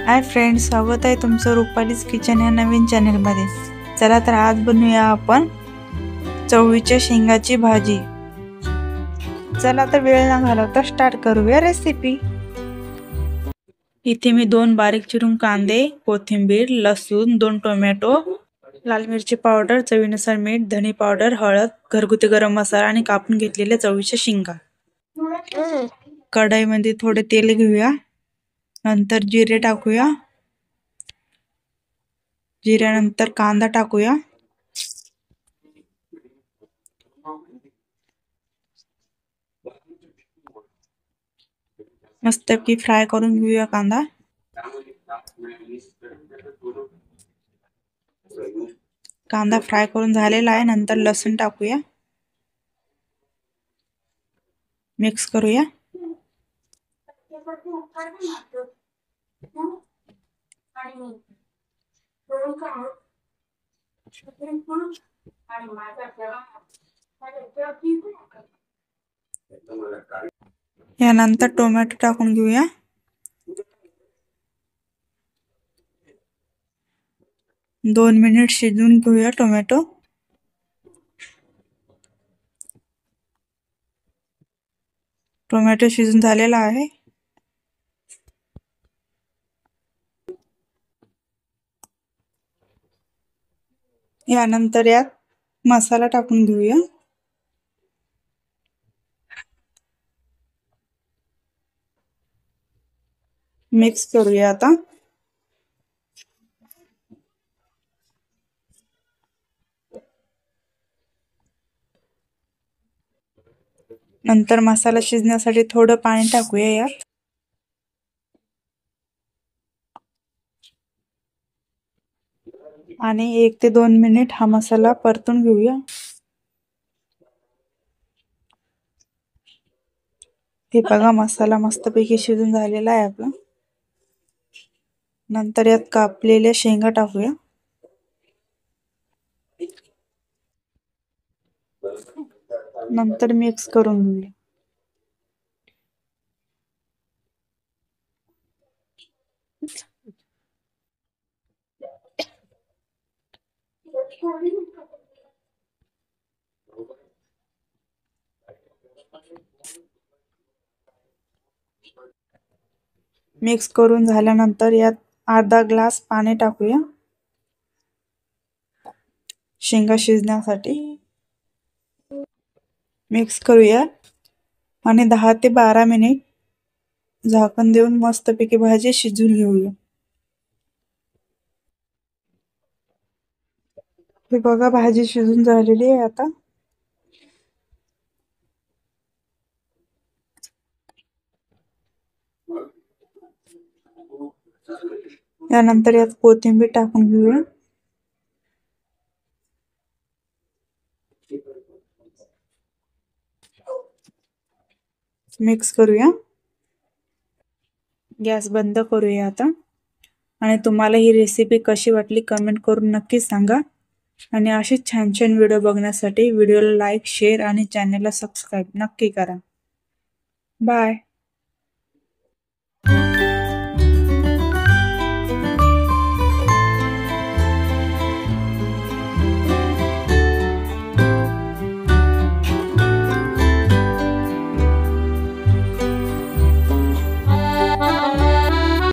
Hi friends, स्वागत आहे तुमचं रुपालीज किचन या नवीन चॅनलमध्ये। चला तर आज बनवूया आपण चवळीच्या शेंगाची भाजी। चला तर वेळ न घालवता स्टार्ट करूया रेसिपी। इथे मी 2 बारीक चिरून कांदे, कोथिंबीर, लसूण, 2 टोमॅटो, लाल मिरची पावडर, चवीनुसार मीठ, धने पावडर, हळद, घरगुती गरम मसाला आणि कापून घेतलेल्या चवळीच्या शेंगा। कढईमध्ये थोडे तेल घेऊया, नंतर जिरे टाकूया। जिऱ्यानंतर कांदा टाकूया। मस्तपैकी फ्राय करून घेऊया कांदा। कांदा फ्राय करून झालेला आहे। नंतर लसूण टाकूया, मिक्स करूया। यानंतर टोमॅटो टाकून घेऊया। दोन मिनिट शिजवून घेऊया टोमॅटो। टोमॅटो शिजून झालेला आहे। यानंतर यात मसाला टाकून घेऊया। मिक्स करूया आता। नंतर मसाला शिजण्यासाठी थोडं पाणी टाकूया यात। आणि 1 ते 2 मिनिट हा मसाला परतून घेऊया। हे बघा, मसाला मस्तपैकी शिजून झालेला आहे आपला। नंतर यात कापलेल्या शेंगा टाकूया। नंतर मिक्स करून घेऊया। मिक्स करून झाल्यानंतर यात अर्धा ग्लास पाणी टाकूया शेंगा शिजण्यासाठी। मिक्स करूया आणि 10 ते 12 मिनिट झाकण देऊन मस्तपैकी भाजी शिजवून घेऊया। हे बघा, भाजी शिजून झालेली आहे आता। यानंतर यात कोथिंबीर टाकून घेऊया। मिक्स करूया। गॅस बंद करूया आता। आणि तुम्हाला ही रेसिपी कशी वाटली कमेंट करून नक्की सांगा। आणि अशीच छान छान व्हिडिओ बघण्यासाठी व्हिडिओला लाईक, शेअर आणि चॅनलला सबस्क्राईब नक्की करा। बाय।